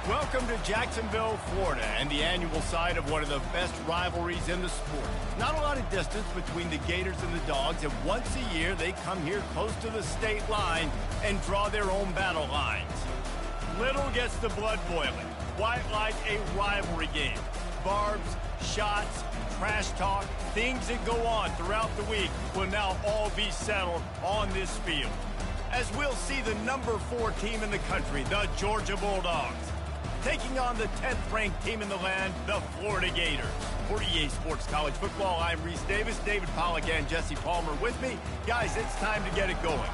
Welcome to Jacksonville, Florida, and the annual site of one of the best rivalries in the sport. Not a lot of distance between the Gators and the Dogs, and once a year they come here close to the state line and draw their own battle lines. Little gets the blood boiling, quite like a rivalry game. Barbs, shots, trash talk, things that go on throughout the week will now all be settled on this field. As we'll see the number 4 team in the country, the Georgia Bulldogs, taking on the 10th-ranked team in the land, the Florida Gators. For EA Sports College Football, I'm Reese Davis, David Pollack, and Jesse Palmer with me. Guys, it's time to get it going.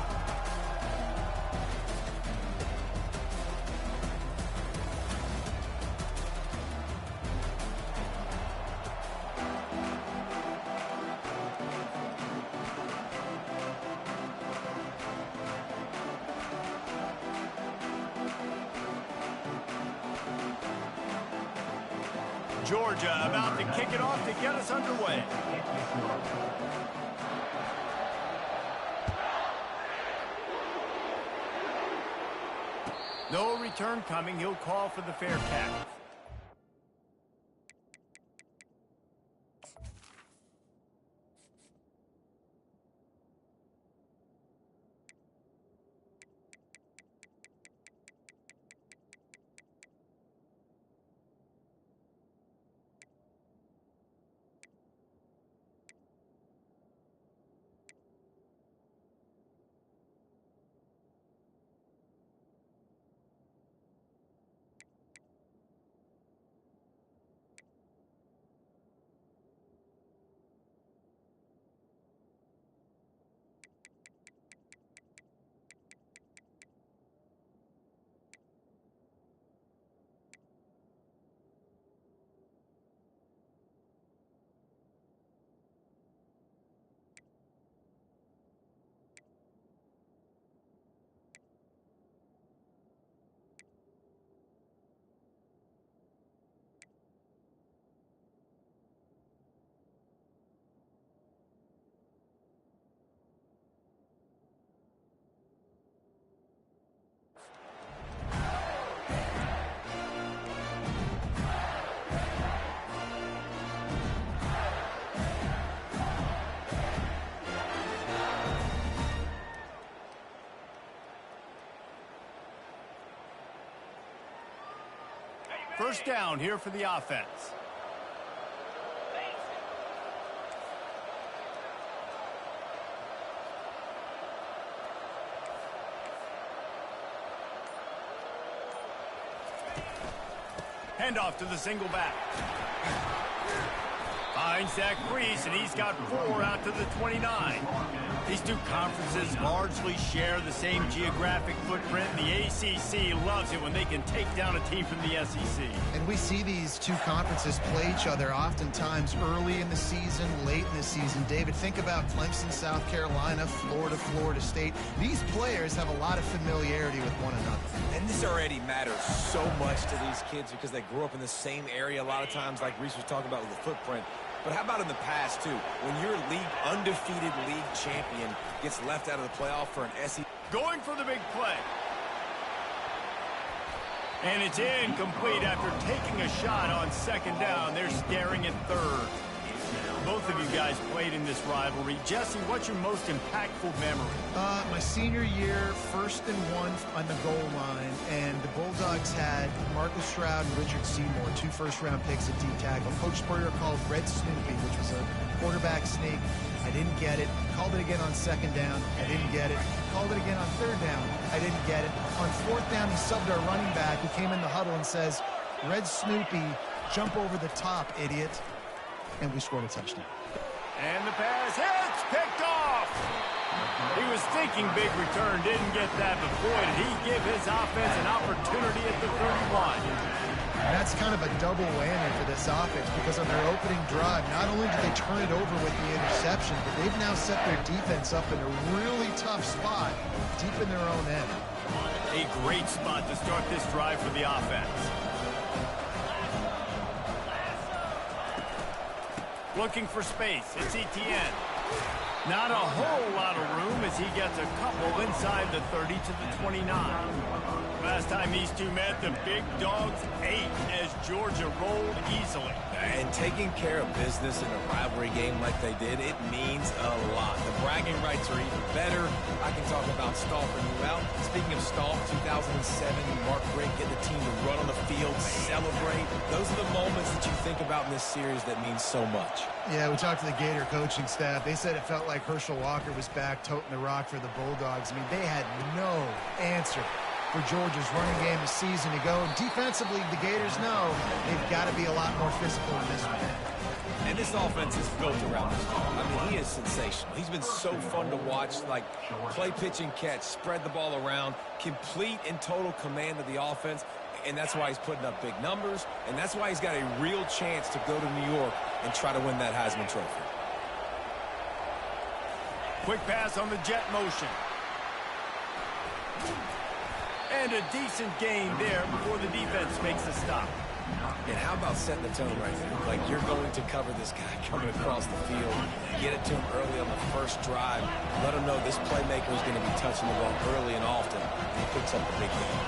Georgia about to kick it off to get us underway. No return coming. He'll call for the fair catch. First down here for the offense. Handoff to the single back. Finds that crease, and he's got 4 out to the 29. These two conferences largely share the same geographic footprint. The ACC loves it when they can take down a team from the SEC. And we see these two conferences play each other oftentimes early in the season, late in the season. David, think about Clemson, South Carolina, Florida, Florida State. These players have a lot of familiarity with one another. And this already matters so much to these kids because they grew up in the same area a lot of times, like Reese was talking about with the footprint. But how about in the past, too? When your undefeated league champion gets left out of the playoff for an SEC. Going for the big play. And it's incomplete after taking a shot on second down. They're scaring at third. Both of you guys played in this rivalry. Jesse, what's your most impactful memory? My senior year, 1st and 1 on the goal line, and the Bulldogs had Marcus Stroud and Richard Seymour, 2 first-round picks at D-tackle. Coach Spurrier called Red Snoopy, which was a quarterback sneak. I didn't get it. Called it again on second down. I didn't get it. Called it again on third down. I didn't get it. On fourth down, he subbed our running back, who came in the huddle and says, Red Snoopy, jump over the top, idiot. And we scored a touchdown. And the pass hits, picked off. He was thinking big return, didn't get that, but boy, did he give his offense an opportunity at the 31. And that's kind of a double whammy for this offense because on their opening drive, not only did they turn it over with the interception, but they've now set their defense up in a really tough spot deep in their own end. A great spot to start this drive for the offense. Looking for space. It's Etienne. Not a whole lot of room as he gets a couple inside the 30 to the 29. Last time these two met, the big dogs ate as Georgia rolled easily. And taking care of business in a rivalry game like they did, it means a lot. The bragging rights are even better. I can talk about stomping you out. Speaking of stomp, 2007, Mark Richt get the team to run on the field, celebrate. Those are the moments that you think about in this series that mean so much. Yeah, we talked to the Gator coaching staff. They said it felt like Herschel Walker was back toting the rock for the Bulldogs. I mean, they had no answer for Georgia's running game a season ago. Defensively, the Gators know they've got to be a lot more physical in this one. And this offense is built around this dog. I mean, he is sensational. He's been so fun to watch, like play, pitch, and catch, spread the ball around, complete and total command of the offense. And that's why he's putting up big numbers, and that's why he's got a real chance to go to New York and try to win that Heisman Trophy. Quick pass on the jet motion. And a decent gain there before the defense makes a stop. And how about setting the tone right there? Like, you're going to cover this guy coming across the field. Get it to him early on the first drive. Let him know this playmaker is going to be touching the ball early and often. And he picks up the big game.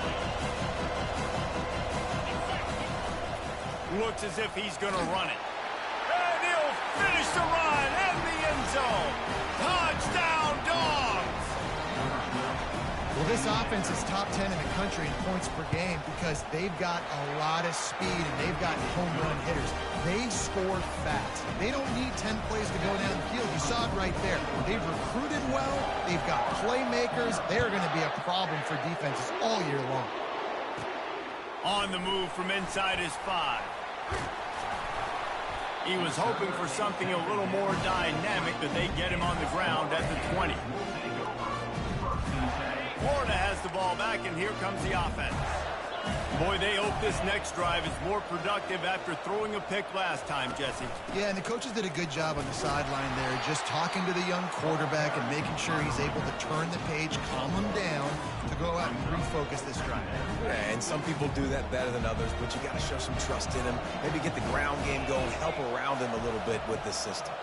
Looks as if he's going to run it. And he'll finish the run in the end zone. Touchdown, Dogs! Well, this offense is top 10 in the country in points per game because they've got a lot of speed and they've got home run hitters. They score fast. They don't need 10 plays to go down the field. You saw it right there. They've recruited well. They've got playmakers. They're going to be a problem for defenses all year long. On the move from inside his 5. He was hoping for something a little more dynamic, but they get him on the ground at the 20. Florida has the ball back, and here comes the offense. Boy, they hope this next drive is more productive after throwing a pick last time, Jesse. Yeah, and the coaches did a good job on the sideline there, just talking to the young quarterback and making sure he's able to turn the page, calm him down, to go out and refocus this drive. Yeah, and some people do that better than others, but you got to show some trust in him. Maybe get the ground game going, help around him a little bit with this system.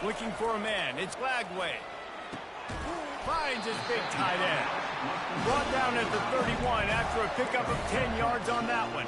Looking for a man. It's Glagway. Finds his big tight end. Brought down at the 31 after a pickup of 10 yards on that one.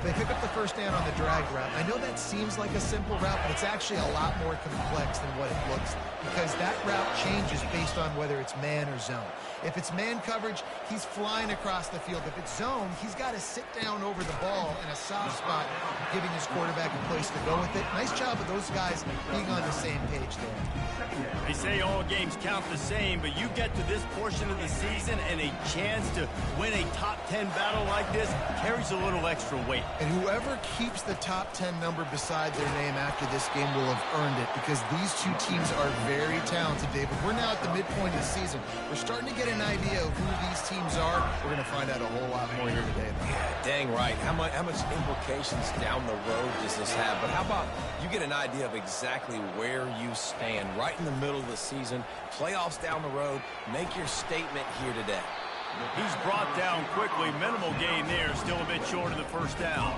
They pick up the first down on the drag route. I know that seems like a simple route, but it's actually a lot more complex than what it looks like because that route changes based on whether it's man or zone. If it's man coverage, he's flying across the field. If it's zone, he's got to sit down over the ball in a soft spot, giving his quarterback a place to go with it. Nice job of those guys being on the same page there. They say all games count the same, but you get to this portion of the season and a chance to win a top 10 battle like this carries a little extra weight. And whoever keeps the top 10 number beside their name after this game will have earned it because these two teams are very talented, David. We're now at the midpoint of the season. We're starting to get an idea of who these teams are. We're going to find out a whole lot more here today. Yeah, dang right. How much implications down the road does this have? But how about you get an idea of exactly where you stand right in the middle of the season, playoffs down the road, make your statement here today. He's brought down quickly. Minimal gain there. Still a bit short of the first down.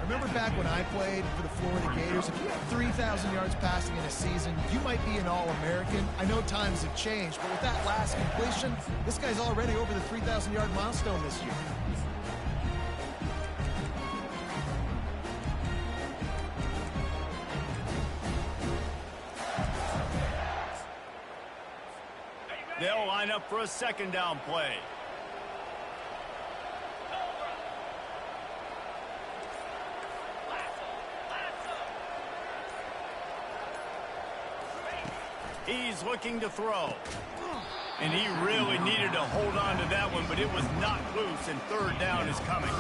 Remember back when I played for the Florida Gators, if you had 3,000 yards passing in a season, you might be an All-American. I know times have changed, but with that last completion, this guy's already over the 3,000-yard milestone this year. They'll line up for a second down play. He's looking to throw. And he really needed to hold on to that one, but it was knocked loose, and third down is coming.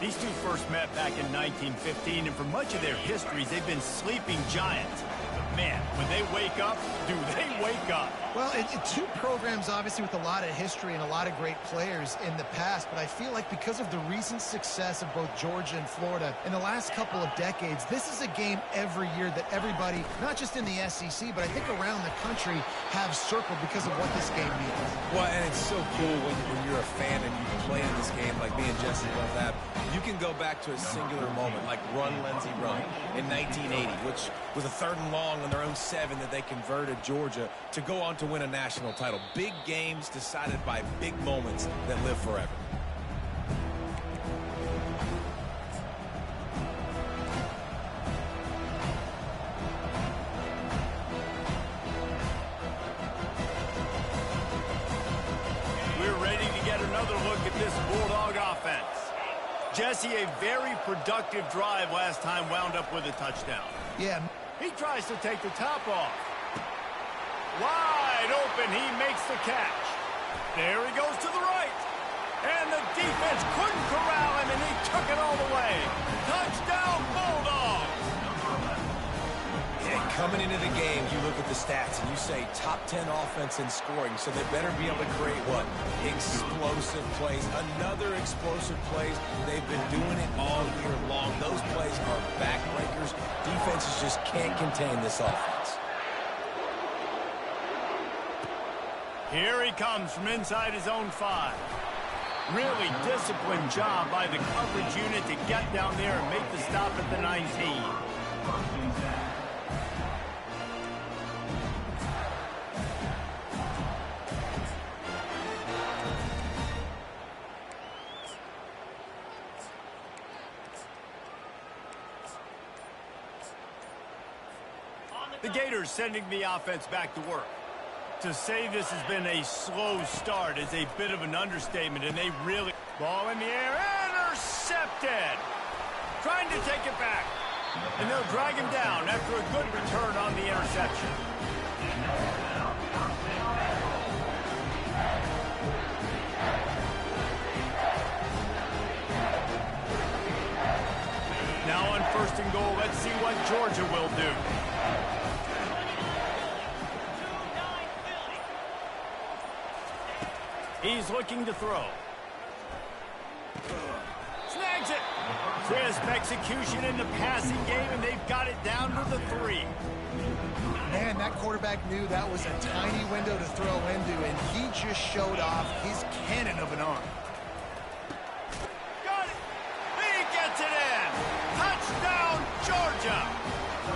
These two first met back in 1915, and for much of their histories, they've been sleeping giants. But man, when they wake up, do they wake up. Well, two programs, obviously, with a lot of history and a lot of great players in the past, but I feel like because of the recent success of both Georgia and Florida in the last couple of decades, this is a game every year that everybody, not just in the SEC, but I think around the country, have circled because of what this game means. Well, and it's so cool when you're a fan and you play in this game like me and Jesse both have. You can go back to a singular moment, like Run, Lindsey, Run in 1980, which was a 3rd and long on their own 7 that they converted Georgia to go on to win a national title. Big games decided by big moments that live forever. We're ready to get another look at this Bulldog offense. Jesse, a very productive drive last time wound up with a touchdown. Yeah. He tries to take the top off. Wide open, he makes the catch. There he goes to the right. And the defense couldn't corral him, and he took it all the way. Touchdown, Bulldogs! And coming into the game, you look at the stats, and you say top 10 offense in scoring, so they better be able to create what? Explosive plays. Another explosive plays. They've been doing it all year long. Those plays are backbreakers. Defenses just can't contain this offense. Here he comes from inside his own 5. Really disciplined job by the coverage unit to get down there and make the stop at the 19. The Gators sending the offense back to work. To say this has been a slow start is a bit of an understatement, and they really... Ball in the air, intercepted! Trying to take it back. And they'll drag him down after a good return on the interception. Now on 1st and goal, let's see what Georgia will do. He's looking to throw. Snags it. Crisp execution in the passing game, and they've got it down to the 3. Man, that quarterback knew that was a tiny window to throw into, and he just showed off his cannon of an arm. Got it. He gets it in. Touchdown, Georgia.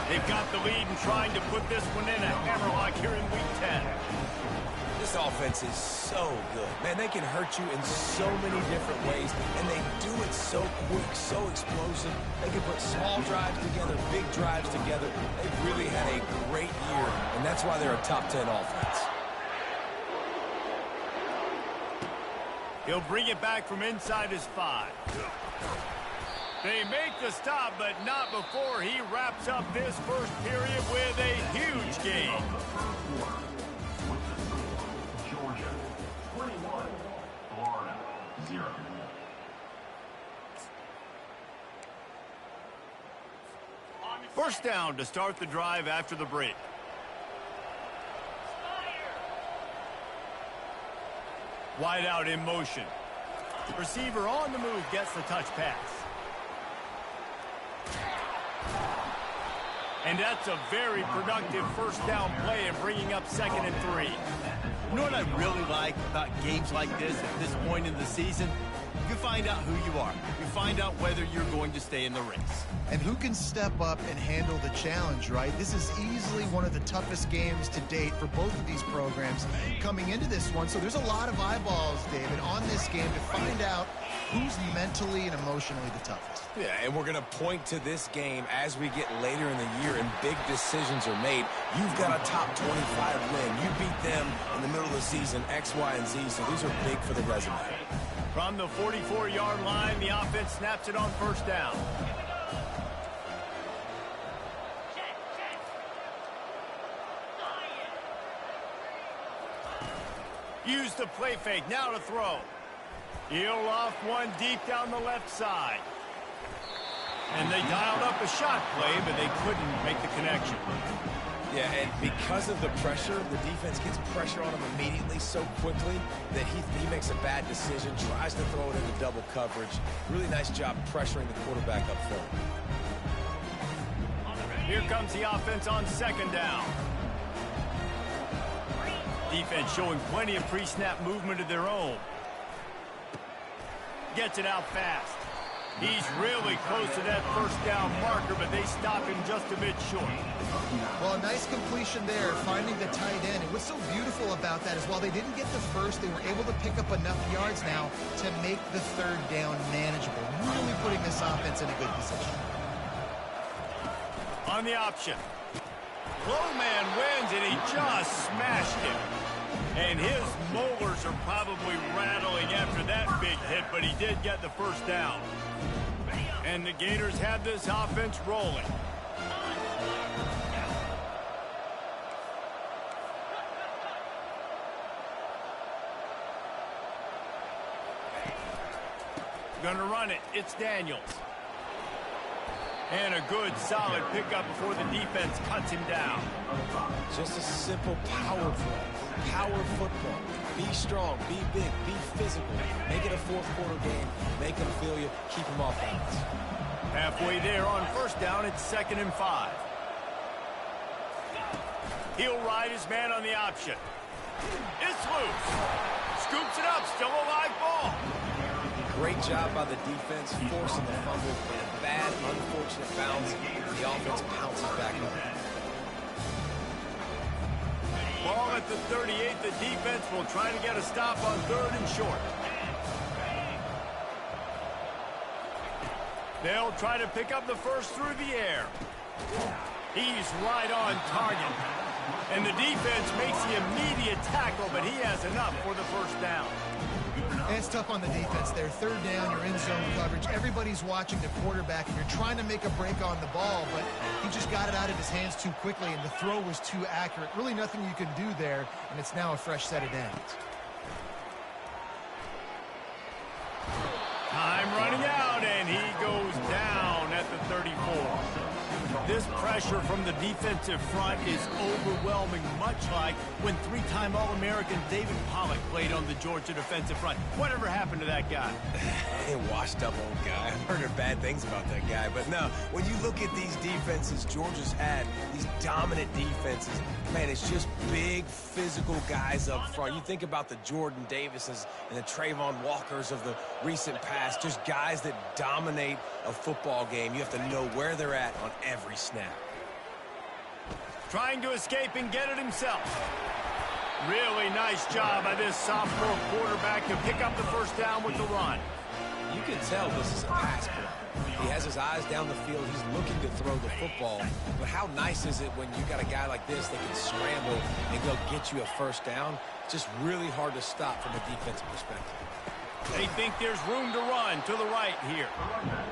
They've got the lead and trying to put this one in a hammerlock here in Week 10. This offense is so good. Man, they can hurt you in so many different ways, and they do it so quick, so explosive. They can put small drives together, big drives together. They've really had a great year, and that's why they're a top 10 offense. He'll bring it back from inside his 5. They make the stop, but not before he wraps up this first period with a huge gain. First down to start the drive after the break. Wide out in motion. Receiver on the move gets the touch pass. And that's a very productive first down play and bringing up 2nd and 3. You know what I really like about games like this at this point in the season? You find out who you are. You find out whether you're going to stay in the race. And who can step up and handle the challenge, right? This is easily one of the toughest games to date for both of these programs coming into this one. So there's a lot of eyeballs, David, on this game to find out who's mentally and emotionally the toughest. Yeah, and we're going to point to this game as we get later in the year and big decisions are made. You've got a top 25 win. You beat them in the middle of the season, X, Y, and Z, so these are big for the resume. From the 44-yard line, the offense snaps it on first down. Use the play fake, now to throw. He'll off one deep down the left side. And they dialed up a shot play, but they couldn't make the connection. Yeah, and because of the pressure, the defense gets pressure on him immediately so quickly that he makes a bad decision, tries to throw it into double coverage. Really nice job pressuring the quarterback up front. Here comes the offense on second down. Defense showing plenty of pre-snap movement of their own. Gets it out fast. He's really close to that first down marker, but they stop him just a bit short. Well, a nice completion there, finding the tight end. And what's so beautiful about that is while they didn't get the first, they were able to pick up enough yards now to make the third down manageable. Really putting this offense in a good position. On the option. Low man wins, and he just smashed him. And his molars are probably rattling after that big hit, but he did get the first down. And the Gators have this offense rolling. Gonna run it. It's Daniels. And a good, solid pickup before the defense cuts him down. Just a simple power play. Power football. Be strong, be big, be physical. Make it a fourth-quarter game. Make them feel you. Keep them off balance. Halfway there on first down, it's 2nd and 5. He'll ride his man on the option. It's loose. Scoops it up. Still a live ball. Great job by the defense forcing the fumble in a bad, unfortunate bounce. The offense pounces back up. Ball at the 38. The defense will try to get a stop on 3rd and short. They'll try to pick up the first through the air. He's right on target. And the defense makes the immediate tackle, but he has enough for the first down. And it's tough on the defense there. 3rd down, you're in zone coverage. Everybody's watching the quarterback, and you're trying to make a break on the ball, but he just got it out of his hands too quickly, and the throw was too accurate. Really nothing you can do there, and it's now a fresh set of downs. Time running out, and he goes down at the 34. This pressure from the defensive front is overwhelming, much like when 3-time All-American David Pollock played on the Georgia defensive front. Whatever happened to that guy? A washed-up old guy. I've heard bad things about that guy. But no, when you look at these defenses Georgia's had, these dominant defenses, man, it's just big, physical guys up front. You think about the Jordan Davises and the Trayvon Walkers of the recent past, just guys that dominate a football game. You have to know where they're at on every snap. Trying to escape and get it himself. Really nice job by this sophomore quarterback to pick up the first down with the run. You can tell this is a pass play. He has his eyes down the field. He's looking to throw the football. But how nice is it when you got a guy like this that can scramble and go get you a first down? It's just really hard to stop from a defensive perspective. They think there's room to run to the right here.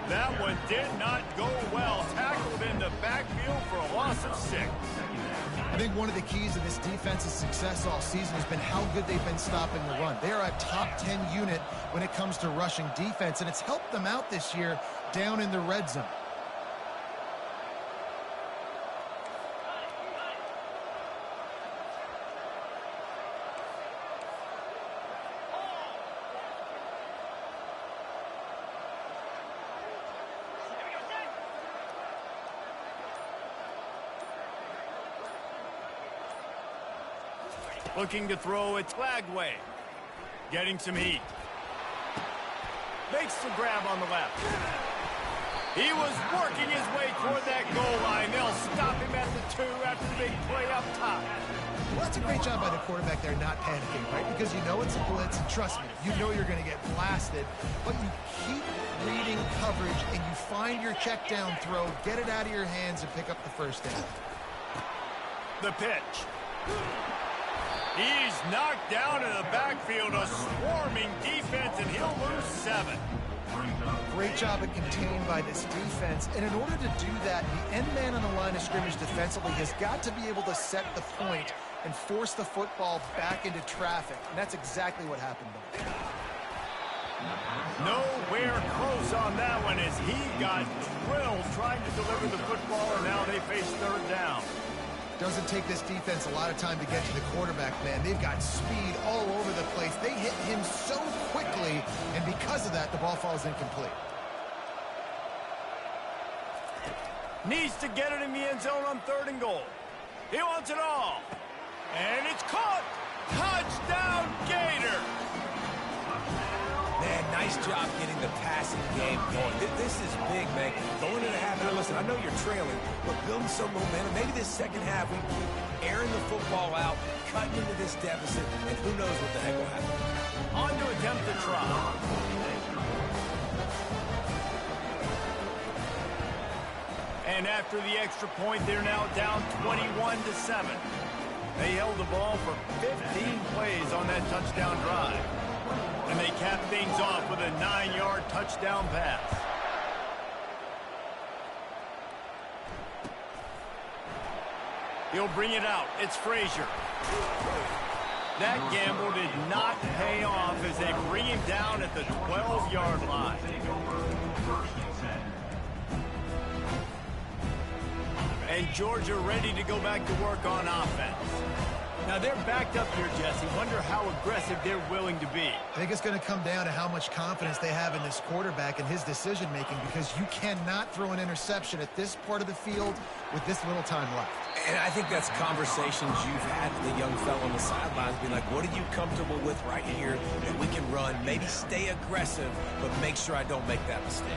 That one did not go well. Tackled in the backfield for a loss of 6. I think one of the keys to this defense's success all season has been how good they've been stopping the run. They are a top 10 unit when it comes to rushing defense, and it's helped them out this year down in the red zone. Looking to throw, it's Lagway. Getting some heat. Makes the grab on the left. He was working his way toward that goal line. They'll stop him at the 2 after the big play up top. Well, that's a great job by the quarterback there, not panicking, right? Because you know it's a blitz, and trust me, you know you're going to get blasted, but you keep reading coverage, and you find your check down throw, get it out of your hands, and pick up the first down. The pitch. He's knocked down in the backfield, a swarming defense, and he'll lose 7. Great job at contained by this defense, and in order to do that, the end man on the line of scrimmage defensively has got to be able to set the point and force the football back into traffic, and that's exactly what happened there. Nowhere close on that one as he got drilled trying to deliver the football, and now they face 3rd down. Doesn't take this defense a lot of time to get to the quarterback, man. They've got speed all over the place. They hit him so quickly, and because of that, the ball falls incomplete. Needs to get it in the end zone on 3rd and goal. He wants it all. And it's caught. Touchdown, Gator. Man, nice job getting the passing game going. This is big, man. Going into half, and listen, I know you're trailing, but building some momentum. Maybe this second half, we keep airing the football out, cutting into this deficit, and who knows what the heck will happen. On to attempt the try. And after the extra point, they're now down 21-7. They held the ball for 15 plays on that touchdown drive. And they cap things off with a 9-yard touchdown pass. He'll bring it out. It's Frazier. That gamble did not pay off as they bring him down at the 12-yard line. And Georgia ready to go back to work on offense. Now they're backed up here, Jesse. Wonder how aggressive they're willing to be. I think it's going to come down to how much confidence they have in this quarterback and his decision-making, because you cannot throw an interception at this part of the field with this little time left. And I think that's conversations you've had with the young fellow on the sidelines, being like, what are you comfortable with right here that we can run? Maybe stay aggressive, but make sure I don't make that mistake.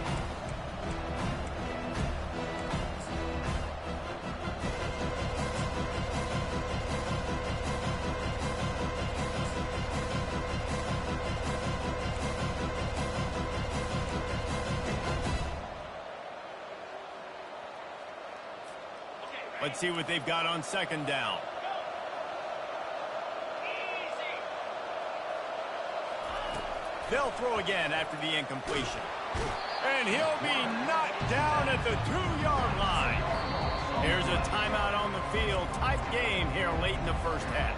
Let's see what they've got on 2nd down. They'll throw again after the incompletion. And he'll be knocked down at the 2-yard line. Here's a timeout on the field. Tight game here late in the first half.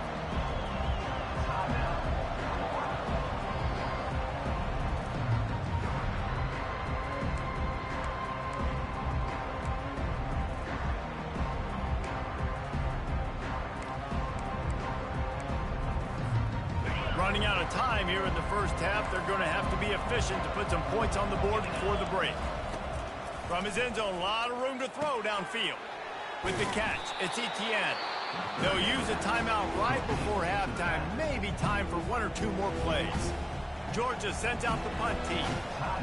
Running out of time here in the first half. They're going to have to be efficient to put some points on the board before the break. From his end zone, a lot of room to throw downfield. With the catch, it's Etienne. They'll use a timeout right before halftime. Maybe time for 1 or 2 more plays. Georgia sends out the punt team.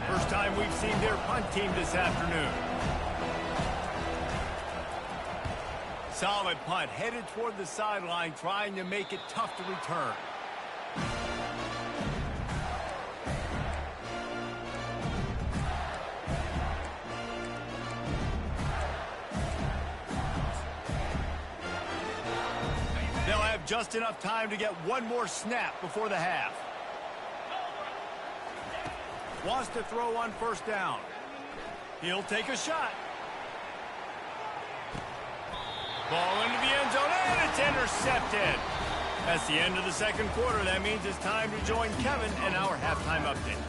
First time we've seen their punt team this afternoon. Solid punt, headed toward the sideline, trying to make it tough to return. They'll have just enough time to get one more snap before the half. Wants to throw on 1st down. He'll take a shot. Ball into the end zone, and it's intercepted. That's the end of the 2nd quarter. That means it's time to join Kevin in our halftime update.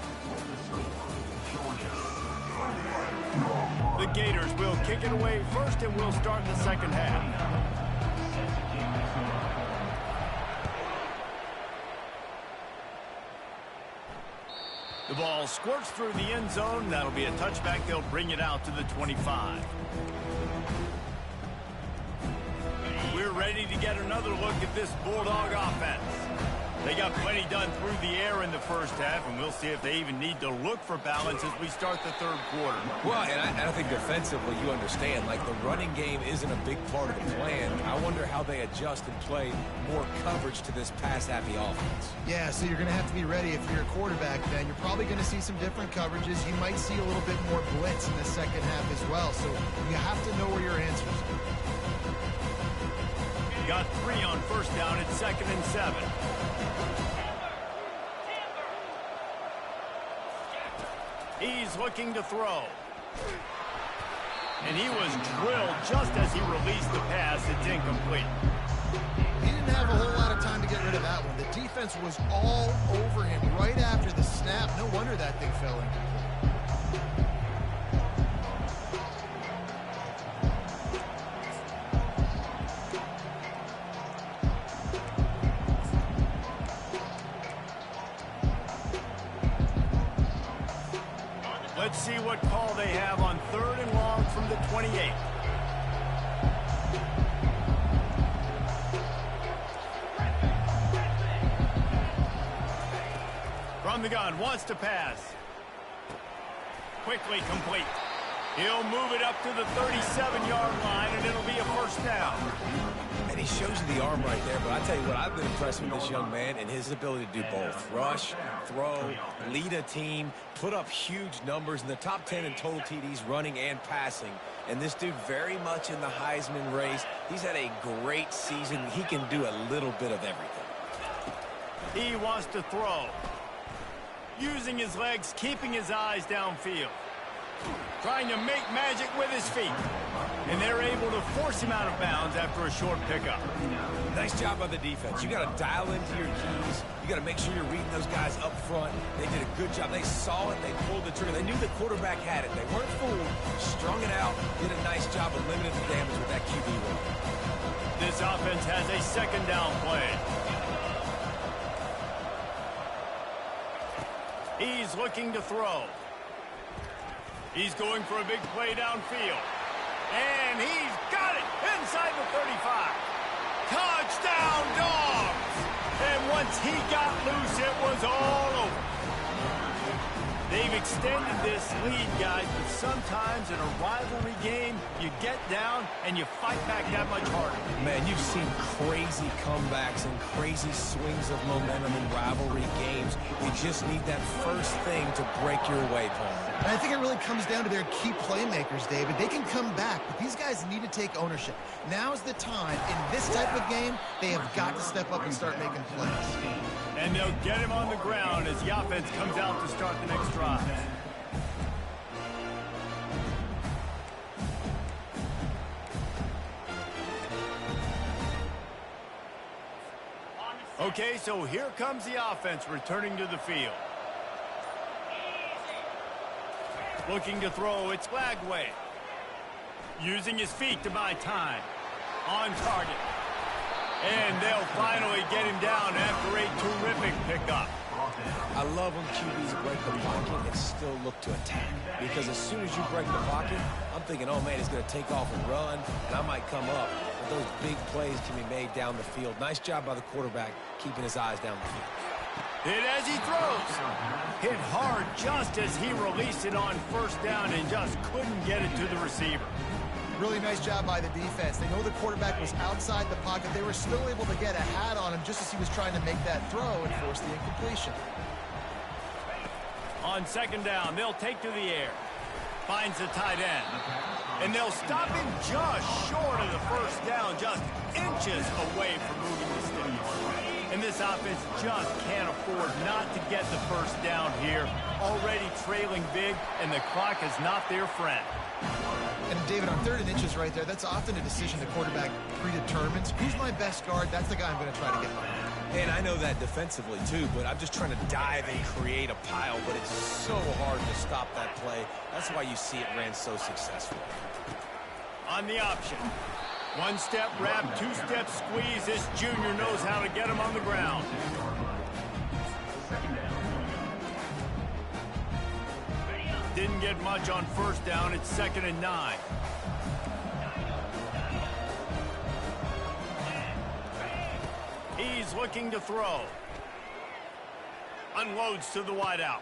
The Gators will kick it away first, and we'll start the 2nd half. The ball squirts through the end zone. That'll be a touchback. They'll bring it out to the 25. We're ready to get another look at this Bulldog offense. They got plenty done through the air in the first half, and we'll see if they even need to look for balance as we start the 3rd quarter. Well, and I think defensively, you understand, like the running game isn't a big part of the plan. I wonder how they adjust and play more coverage to this pass-happy offense. Yeah, so you're going to have to be ready if you're a quarterback, then. You're probably going to see some different coverages. You might see a little bit more blitz in the 2nd half as well, so you have to know where your answers are. Got 3 on 1st down. It's 2nd and 7. He's looking to throw. And he was drilled just as he released the pass. It's incomplete. He didn't have a whole lot of time to get rid of that one. The defense was all over him right after the snap. No wonder that thing fell incomplete. Let's see what call they have on 3rd and long from the 28. From the gun, wants to pass. Quickly complete. He'll move it up to the 37-yard line, and it'll be a first down. And he shows you the arm right there, but I tell you what, I've been impressed with this young man and his ability to do both. Rush, throw, lead a team, put up huge numbers in the top 10 in total TDs running and passing. And this dude very much in the Heisman race. He's had a great season. He can do a little bit of everything. He wants to throw. Using his legs, keeping his eyes downfield. Trying to make magic with his feet. And they're able to force him out of bounds after a short pickup. Nice job by the defense. You got to dial into your keys. You got to make sure you're reading those guys up front. They did a good job. They saw it. They pulled the trigger. They knew the quarterback had it. They weren't fooled. Strung it out. Did a nice job of limiting the damage with that QB run. This offense has a second down play. He's looking to throw. He's going for a big play downfield. And he's got it inside the 35. Touchdown, Dogs! And once he got loose, it was all over. They've extended this lead, guys, but sometimes in a rivalry game, you get down and you fight back that much harder. Man, you've seen crazy comebacks and crazy swings of momentum in rivalry games. You just need that first thing to break your way, Paul. And I think it really comes down to their key playmakers, David. They can come back, but these guys need to take ownership. Now's the time. In this type of game, they have got to step up and start making plays. And they'll get him on the ground as the offense comes out to start the next drive. Okay, so here comes the offense returning to the field. Looking to throw, it's Lagway. Using his feet to buy time. On target. And they'll finally get him down after a terrific pickup. I love when QBs break the pocket and still look to attack. Because as soon as you break the pocket, I'm thinking, oh man, he's going to take off and run, and I might come up. But those big plays can be made down the field. Nice job by the quarterback keeping his eyes down the field. Hit as he throws. Hit hard just as he released it on first down and just couldn't get it to the receiver. Really nice job by the defense. They know the quarterback was outside the pocket. They were still able to get a hat on him just as he was trying to make that throw and force the incompletion. On second down, they'll take to the air. Finds the tight end. And they'll stop him just short of the first down, just inches away from moving the sticks. And this offense just can't afford not to get the first down here. Already trailing big, and the clock is not their friend. And David, on 3rd and inches right there, that's often a decision the quarterback predetermines. Who's my best guard? That's the guy I'm going to try to get behind. And I know that defensively too, but I'm just trying to dive and create a pile, but it's so hard to stop that play. That's why you see it ran so successfully. On the option. One-step wrap, two-step squeeze. This junior knows how to get him on the ground. Didn't get much on first down. It's 2nd and 9. He's looking to throw. Unloads to the wideout.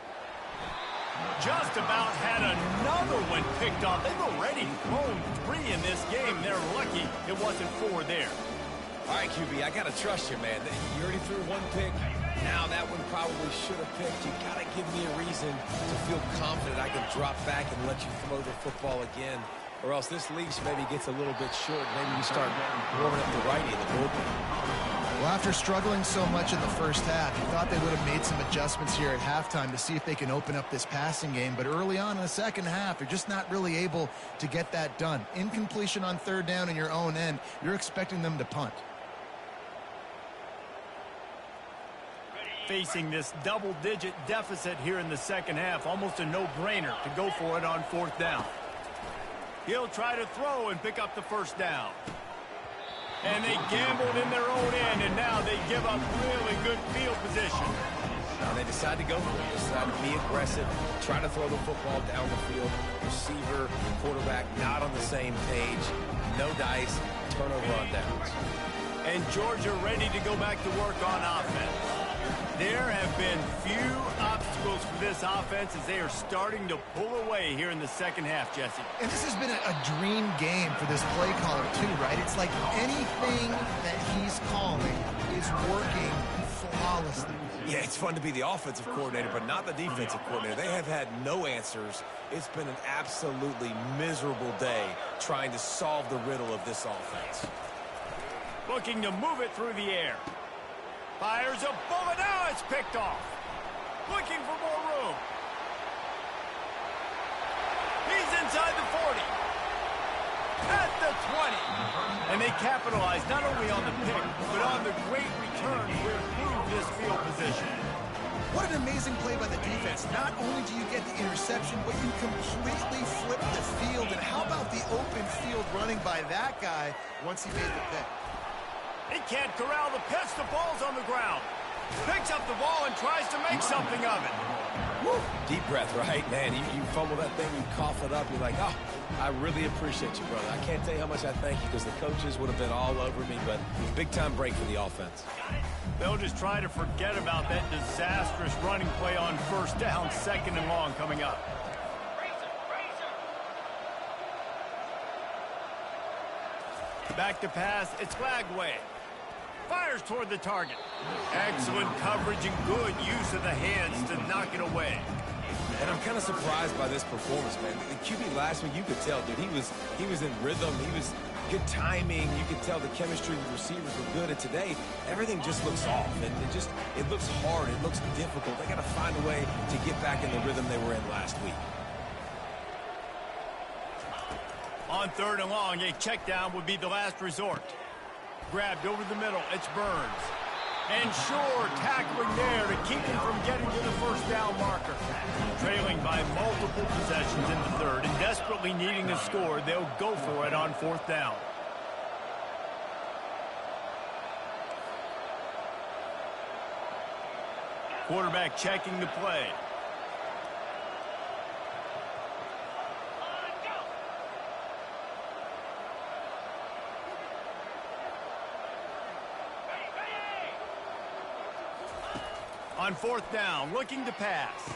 Just about had another one picked off. They've already thrown 3 in this game. They're lucky it wasn't 4 there. All right, QB, I got to trust you, man. You already threw 1 pick. Now that one probably should have picked. You got to give me a reason to feel confident I can drop back and let you throw the football again. Or else this leash maybe gets a little bit short. Maybe you start warming up the righty in the bullpen. Well, after struggling so much in the first half, you thought they would have made some adjustments here at halftime to see if they can open up this passing game. But early on in the second half, they're just not really able to get that done. Incompletion on 3rd down in your own end, you're expecting them to punt. Facing this double-digit deficit here in the second half, almost a no-brainer to go for it on 4th down. He'll try to throw and pick up the first down. And they gambled in their own end, and now they give up really good field position. And they decide to go for it. They decide to be aggressive, try to throw the football down the field. Receiver, quarterback, not on the same page. No dice, turnover on downs. And Georgia ready to go back to work on offense. There have been few obstacles for this offense as they are starting to pull away here in the second half, Jesse. And this has been a dream game for this play caller, too, right? It's like anything that he's calling is working flawlessly. Yeah, it's fun to be the offensive coordinator, but not the defensive coordinator. They have had no answers. It's been an absolutely miserable day trying to solve the riddle of this offense. Looking to move it through the air. Fires a bullet. Now it's picked off. Looking for more room. He's inside the 40. At the 20. And they capitalize not only on the pick, but on the great return to improve this field position. What an amazing play by the defense. Not only do you get the interception, but you completely flip the field. And how about the open field running by that guy once he made the pick? He can't corral the pitch. The ball's on the ground. Picks up the ball and tries to make something of it. Woo. Deep breath, right? Man, you fumble that thing, you cough it up. You're like, oh, I really appreciate you, brother. I can't tell you how much I thank you because the coaches would have been all over me, but big-time break for the offense. They'll just try to forget about that disastrous running play on first down, 2nd and long coming up. Back to pass. It's Lagway. Fires toward the target. Excellent coverage and good use of the hands to knock it away. And I'm kind of surprised by this performance, man. The QB last week, you could tell, dude, he was in rhythm. He was good timing. You could tell the chemistry with the receivers were good. And today, everything just looks off. And it looks hard. It looks difficult. They got to find a way to get back in the rhythm they were in last week. On 3rd and long, a check down would be the last resort. Grabbed over the middle. It's Burns. And Shore tackling there to keep him from getting to the first down marker. Trailing by multiple possessions in the 3rd and desperately needing a score, they'll go for it on 4th down. Quarterback checking the play. On 4th down, looking to pass.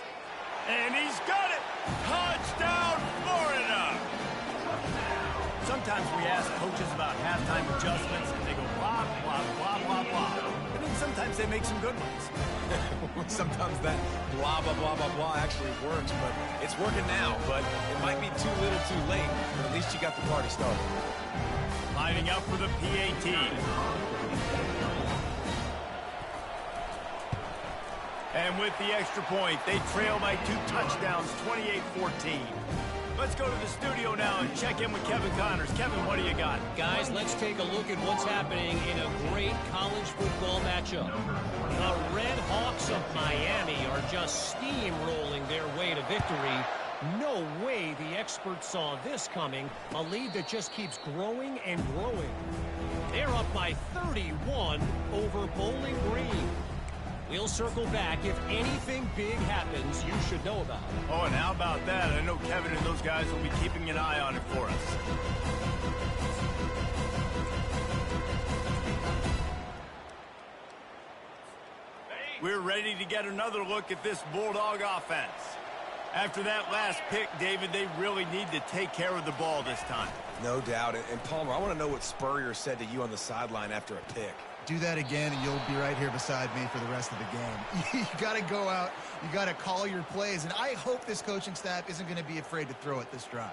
And he's got it! Touchdown, Florida! Sometimes we ask coaches about halftime adjustments, and they go blah, blah, blah, blah, blah. And then sometimes they make some good ones. Sometimes that blah, blah, blah, blah, blah actually works, but it's working now. But it might be too little too late, but at least you got the party started. Lining up for the PAT. And with the extra point, they trail by 2 touchdowns, 28-14. Let's go to the studio now and check in with Kevin Connors. Kevin, what do you got? Guys, let's take a look at what's happening in a great college football matchup. The Red Hawks of Miami are just steamrolling their way to victory. No way the experts saw this coming. A lead that just keeps growing and growing. They're up by 31 over Bowling Green. We'll circle back. If anything big happens, you should know about it. Oh, and how about that? I know Kevin and those guys will be keeping an eye on it for us. We're ready to get another look at this Bulldog offense. After that last pick, David, they really need to take care of the ball this time. No doubt. And Palmer, I want to know what Spurrier said to you on the sideline after a pick. Do that again, and you'll be right here beside me for the rest of the game. You got to go out. You got to call your plays, and I hope this coaching staff isn't going to be afraid to throw it this drive.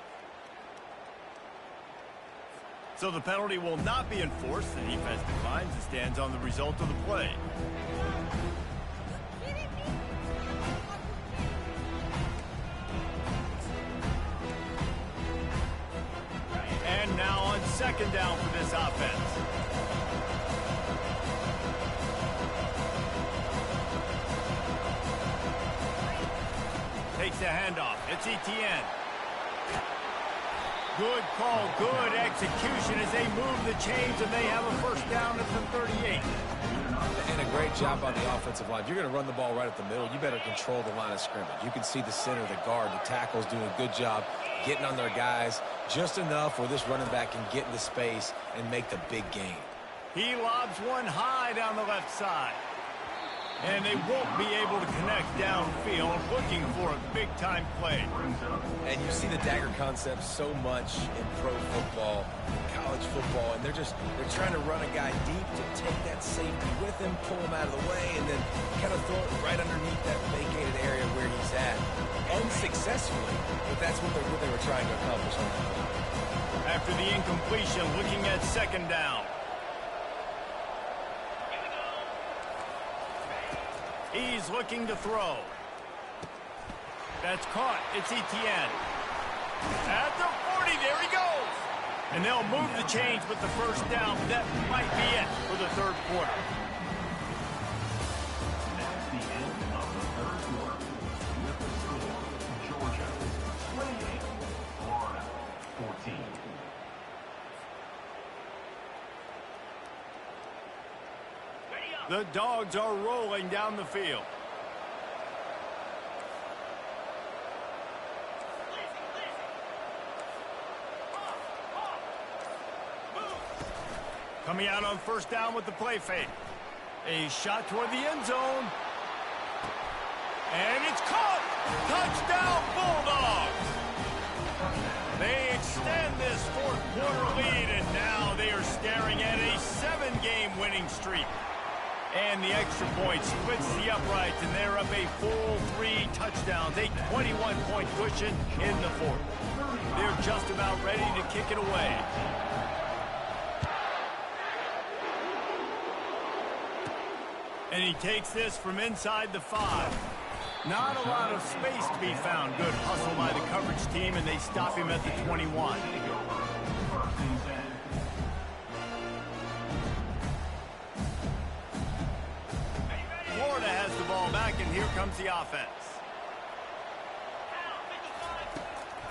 So the penalty will not be enforced. The defense declines and stands on the result of the play. And now on 2nd down for this offense. Takes the handoff. It's Etienne. Good call, good execution as they move the chains, and they have a first down at the 38. And a great great job by the offensive line. If you're going to run the ball right up the middle, you better control the line of scrimmage. You can see the center, the guard, the tackle's doing a good job getting on their guys just enough where this running back can get into space and make the big gain. He lobs one high down the left side. And they won't be able to connect downfield, looking for a big-time play. And you see the dagger concept so much in pro football, college football, and they're trying to run a guy deep to take that safety with him, pull him out of the way, and then kind of throw it right underneath that vacated area where he's at. Unsuccessfully, but that's what they were trying to accomplish on that play. After the incompletion, looking at second down. He's looking to throw. That's caught. It's Etienne. At the 40, there he goes. And they'll move the chains with the first down. That might be it for the third quarter. That's the end of the third quarter. With the score, Georgia 28, Florida 14. The Dogs are rolling down the field. Coming out on first down with the play fake. A shot toward the end zone. And it's caught! Touchdown Bulldogs! They extend this fourth quarter lead, and now they are staring at a 7-game winning streak. And the extra point splits the uprights, and they're up a full 3 touchdowns, a 21-point cushion in the fourth. They're just about ready to kick it away. And he takes this from inside the 5. Not a lot of space to be found. Good hustle by the coverage team, and they stop him at the 21. Florida has the ball back, and here comes the offense.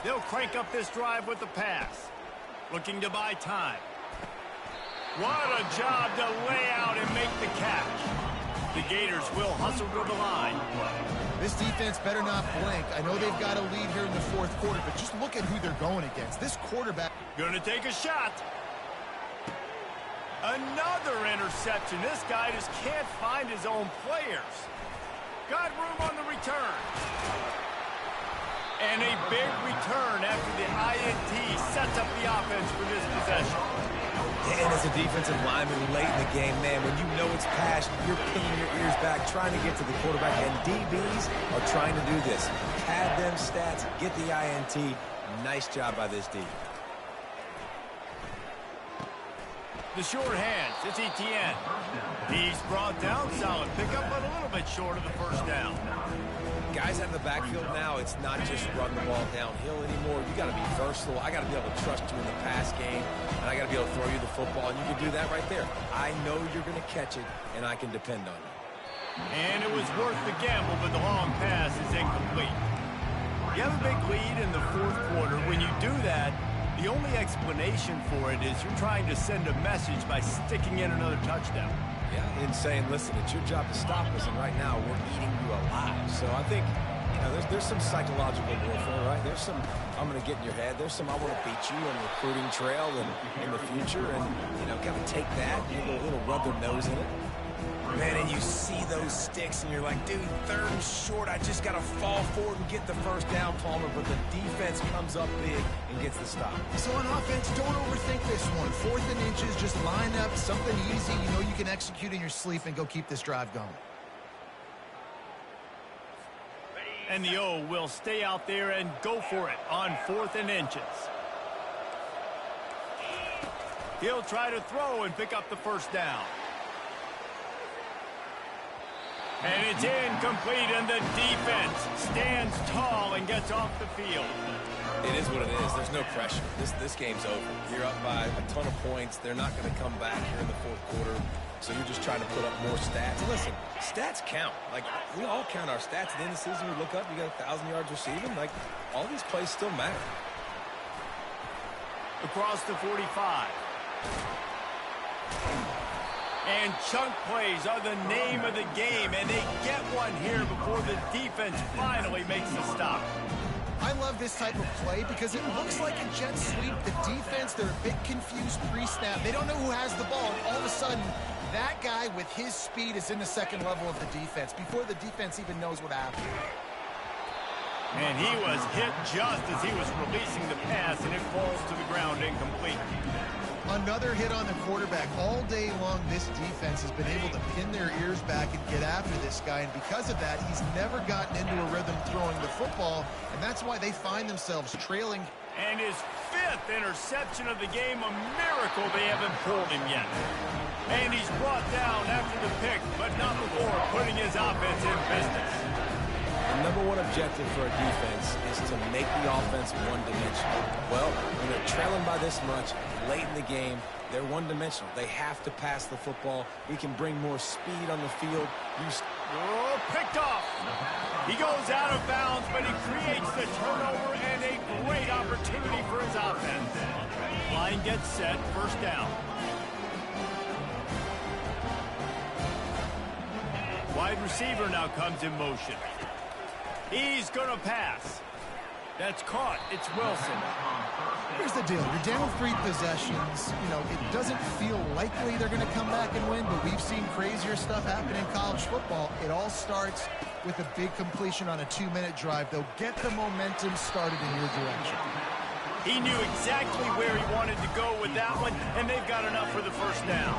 They'll crank up this drive with the pass. Looking to buy time. What a job to lay out and make the catch. The Gators will hustle to the line. This defense better not blink. I know they've got a lead here in the fourth quarter, but just look at who they're going against. This quarterback. Gonna take a shot. Another interception. This guy just can't find his own players. Got room on the return. And a big return after the INT sets up the offense for this possession. And as a defensive lineman late in the game, man, when you know it's passed, you're pulling your ears back, trying to get to the quarterback, and DBs are trying to do this. Pad them stats, get the INT. Nice job by this D. The short hands, it's Etienne. He's brought down, solid pickup, but a little bit short of the first down. Guys out of the backfield now, it's not just run the ball downhill anymore. You got to be versatile. I got to be able to trust you in the pass game, and I got to be able to throw you the football, and you can do that right there. I know you're going to catch it, and I can depend on you. And it was worth the gamble, but the long pass is incomplete. You have a big lead in the fourth quarter. When you do that, the only explanation for it is you're trying to send a message by sticking in another touchdown. Yeah, and saying, listen, it's your job to stop us, and right now we're eating you alive. So I think, you know, there's some psychological warfare, right? There's some, I'm going to get in your head. There's some, I want to beat you on the recruiting trail and in the future, and, you know, kind of take that, you know, a little rub their nose in it. Man, and you see those sticks, and you're like, dude, third and short, I just got to fall forward and get the first down, Palmer, but the defense comes up big and gets the stop. So on offense, don't overthink this one. 4th and inches, just line up something easy. You know you can execute in your sleep and go keep this drive going. And the O will stay out there and go for it on 4th and inches. He'll try to throw and pick up the first down. And it's incomplete, and the defense stands tall and gets off the field. It is what it is. There's no pressure. This game's over. You're up by a ton of points. They're not going to come back here in the fourth quarter, so you're just trying to put up more stats. And listen, stats count. Like, we all count our stats. At the end of the season, we look up, you got 1,000 yards receiving. Like, all these plays still matter. Across the 45. And chunk plays are the name of the game, and they get one here before the defense finally makes the stop. I love this type of play because it looks like a jet sweep. The defense, they're a bit confused pre-snap. They don't know who has the ball, and all of a sudden, that guy with his speed is in the second level of the defense before the defense even knows what happened. And he was hit just as he was releasing the pass, and it falls to the ground incomplete. Another hit on the quarterback. All day long, this defense has been able to pin their ears back and get after this guy, and because of that, he's never gotten into a rhythm throwing the football, and that's why they find themselves trailing. And his 5th interception of the game, a miracle they haven't pulled him yet. And he's brought down after the pick, but not before putting his offense in business. The number one objective for a defense is to make the offense one-dimensional. Well, when they're trailing by this much late in the game, they're one-dimensional. They have to pass the football. We can bring more speed on the field. Picked off. He goes out of bounds, but he creates the turnover and a great opportunity for his offense. Line gets set, first down. Wide receiver now comes in motion. He's going to pass. That's caught. It's Wilson. Here's the deal. You're down 3 possessions. You know, it doesn't feel likely they're going to come back and win, but we've seen crazier stuff happen in college football. It all starts with a big completion on a 2-minute drive. They'll get the momentum started in your direction. He knew exactly where he wanted to go with that one, and they've got enough for the first down.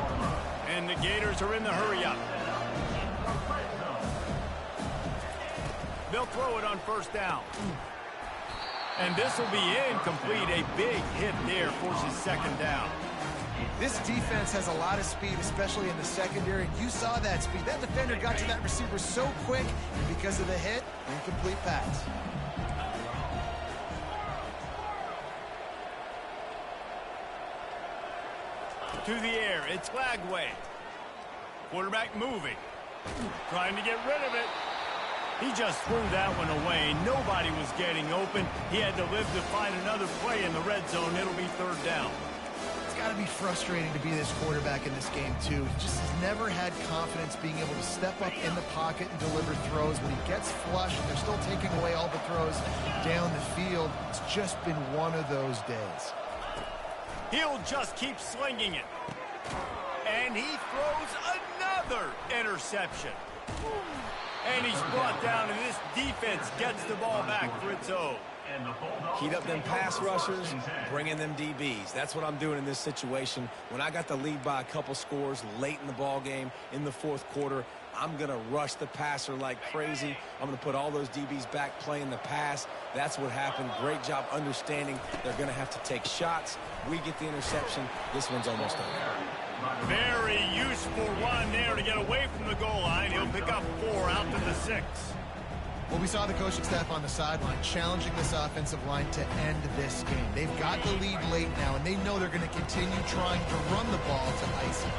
And the Gators are in the hurry-up. They'll throw it on first down. And this will be incomplete. A big hit there forces second down. This defense has a lot of speed, especially in the secondary. You saw that speed. That defender got to that receiver so quick, and because of the hit, incomplete pass. To the air, it's Lagway. Quarterback moving. Trying to get rid of it. He just threw that one away. Nobody was getting open. He had to live to find another play in the red zone. It'll be third down. It's got to be frustrating to be this quarterback in this game, too. He just has never had confidence being able to step up in the pocket and deliver throws. When he gets flushed, they're still taking away all the throws down the field. It's just been one of those days. He'll just keep slinging it. And he throws another interception. And he's brought down, and this defense gets the ball back for its own. Heat up them pass rushers, bring in them DBs. That's what I'm doing in this situation. When I got the lead by a couple scores late in the ball game in the fourth quarter, I'm going to rush the passer like crazy. I'm going to put all those DBs back playing the pass. That's what happened. Great job understanding they're going to have to take shots. We get the interception. This one's almost over. Very useful run there to get away from the goal line. He'll pick up 4 out to the 6. Well, we saw the coaching staff on the sideline challenging this offensive line to end this game. They've got the lead late now, and they know they're going to continue trying to run the ball to ice it.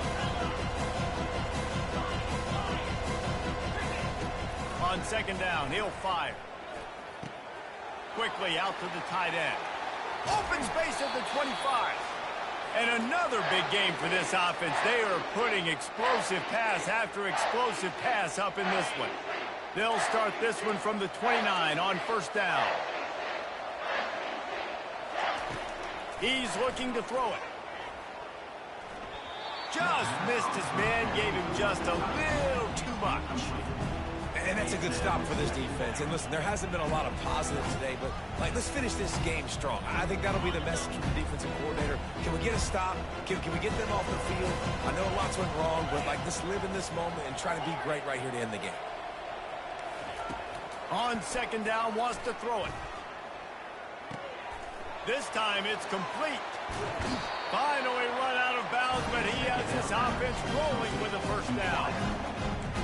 On second down, he'll fire. Quickly out to the tight end. Open space at the 25. And another big game for this offense. They are putting explosive pass after explosive pass up in this one. They'll start this one from the 29 on first down. He's looking to throw it. Just missed his man, gave him just a little too much. And that's a good stop for this defense. And listen, there hasn't been a lot of positive today, but let's finish this game strong. I think that'll be the message from the defensive coordinator. Can we get a stop? Can we get them off the field? I know lots went wrong, but let's live in this moment and try to be great right here to end the game. On second down, wants to throw it. This time it's complete. Finally run out of bounds, but he has his offense rolling with a first down.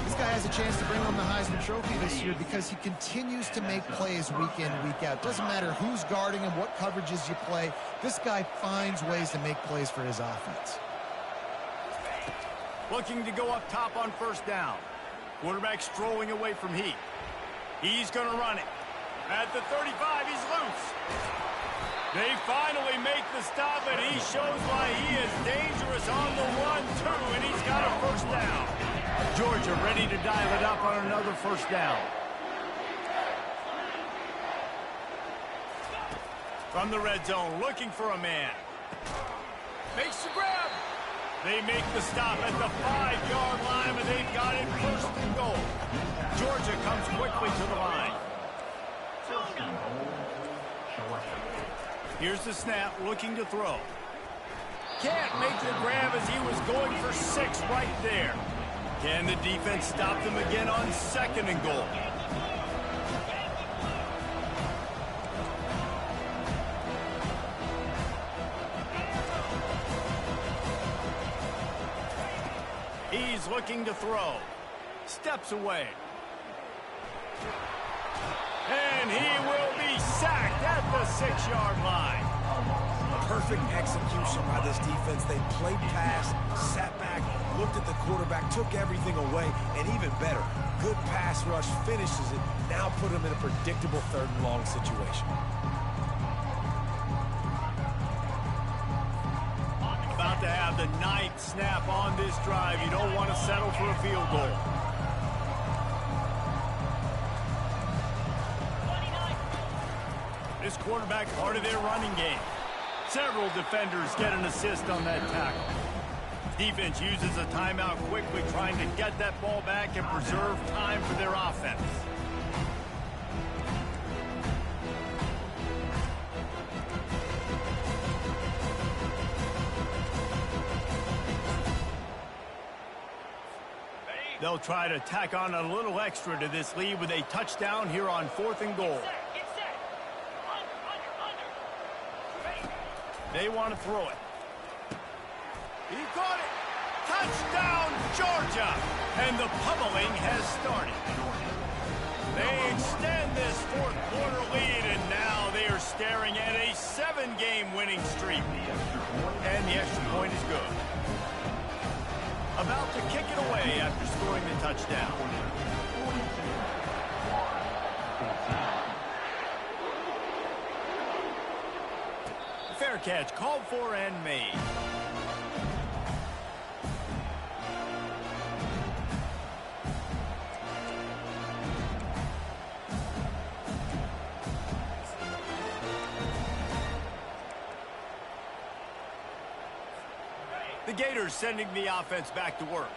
This guy has a chance to bring home the Heisman Trophy this year because he continues to make plays week in, week out. Doesn't matter who's guarding him, what coverages you play. This guy finds ways to make plays for his offense. Looking to go up top on first down. Quarterback strolling away from Heat. He's going to run it. At the 35, he's loose. They finally make the stop, and he shows why he is dangerous on the run, too, and he's got a first down. Georgia ready to dial it up on another first down. From the red zone, looking for a man. Makes the grab. They make the stop at the 5-yard line, and they've got it first and goal. Georgia comes quickly to the line. Here's the snap, looking to throw. Can't make the grab as he was going for 6 right there. Can the defense stop them again on 2nd and goal? He's looking to throw. Steps away. And he will be sacked at the 6-yard line. Perfect execution by this defense. They played pass, sat back, looked at the quarterback, took everything away, and even better, good pass rush, finishes it, now put him in a predictable 3rd and long situation. About to have the 9th snap on this drive. You don't want to settle for a field goal. This quarterback part of their running game. Several defenders get an assist on that tackle. Defense uses a timeout quickly, trying to get that ball back and preserve time for their offense. They'll try to tack on a little extra to this lead with a touchdown here on 4th and goal. They want to throw it. He caught it. Touchdown, Georgia. And the pummeling has started. They extend this 4th quarter lead, and now they are staring at a 7-game winning streak. And the extra point is good. About to kick it away after scoring the touchdown. Fair catch, called for and made. The Gators sending the offense back to work.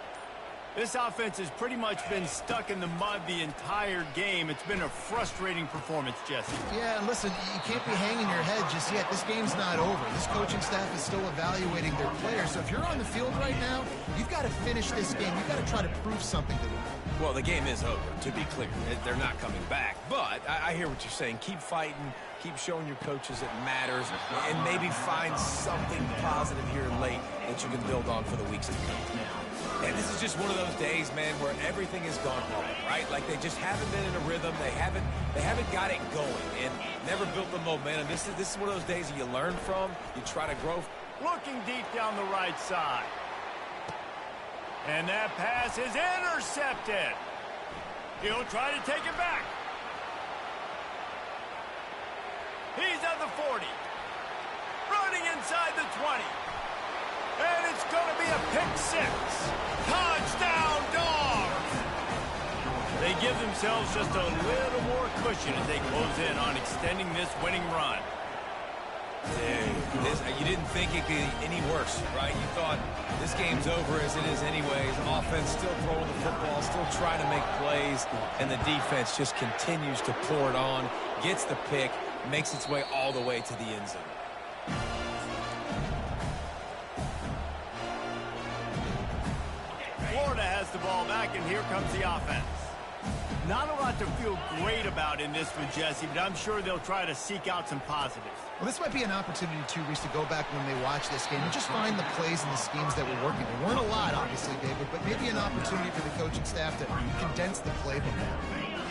This offense has pretty much been stuck in the mud the entire game. It's been a frustrating performance, Jesse. Yeah, and listen, you can't be hanging your head just yet. This game's not over. This coaching staff is still evaluating their players. So if you're on the field right now, you've got to finish this game. You've got to try to prove something to them. Well, the game is over, to be clear. They're not coming back. But I hear what you're saying. Keep fighting. Keep showing your coaches it matters. And maybe find something positive here late that you can build on for the weeks to come. And this is just one of those days, man, where everything has gone wrong, right? Like they just haven't been in a rhythm. They haven't got it going and never built the momentum. This is one of those days that you learn from. You try to grow. Looking deep down the right side. And that pass is intercepted. He'll try to take it back. He's at the 40. Running inside the 20. And it's going to be a pick 6. Touchdown, Dogs! They give themselves just a little more cushion as they close in on extending this winning run. You didn't think it could be any worse, right? You thought this game's over as it is anyways. Offense still throwing the football, still trying to make plays, and the defense just continues to pour it on, gets the pick, makes its way all the way to the end zone. Florida has the ball back, and here comes the offense. Not a lot to feel great about in this one, Jesse, but I'm sure they'll try to seek out some positives. Well, this might be an opportunity, too, Reese, to go back when they watch this game and just find the plays and the schemes that were working. There weren't a lot, obviously, David, but maybe an opportunity for the coaching staff to condense the playbook.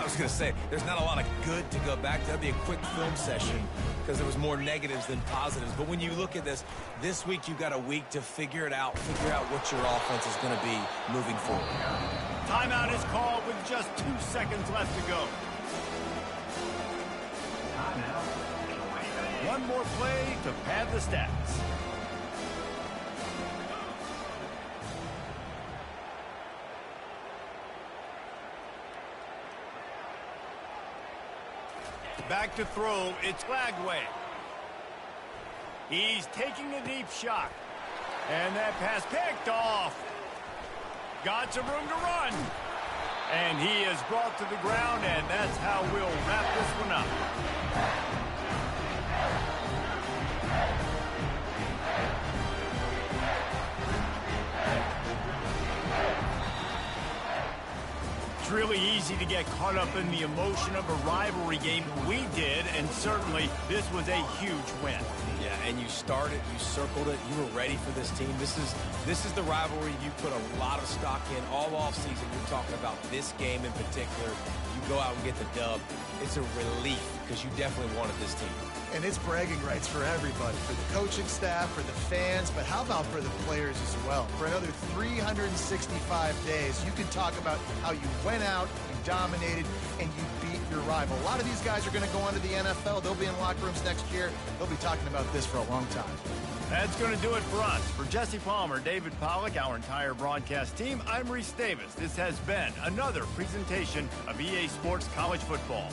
I was going to say, there's not a lot of good to go back to. That'd be a quick film session because there was more negatives than positives. But when you look at this week you've got a week to figure it out, figure out what your offense is going to be moving forward. Timeout is called with just 2 seconds left to go. one more play to pad the stats. Back to throw, it's Lagway. He's taking a deep shot. And that pass picked off. Got some room to run. And he is brought to the ground, and that's how we'll wrap this one up. It's really easy to get caught up in the emotion of a rivalry game. We did, and certainly this was a huge win. Yeah, and you started, you circled it, you were ready for this team. This is the rivalry you put a lot of stock in all offseason. You're talking about this game in particular. You go out and get the dub. It's a relief because you definitely wanted this team. And it's bragging rights for everybody, for the coaching staff, for the fans, but how about for the players as well? For another 365 days, you can talk about how you went out, you dominated, and you beat your rival. A lot of these guys are going to go on to the NFL. They'll be in locker rooms next year. They'll be talking about this for a long time. That's going to do it for us. For Jesse Palmer, David Pollack, our entire broadcast team, I'm Reese Davis. This has been another presentation of EA Sports College Football.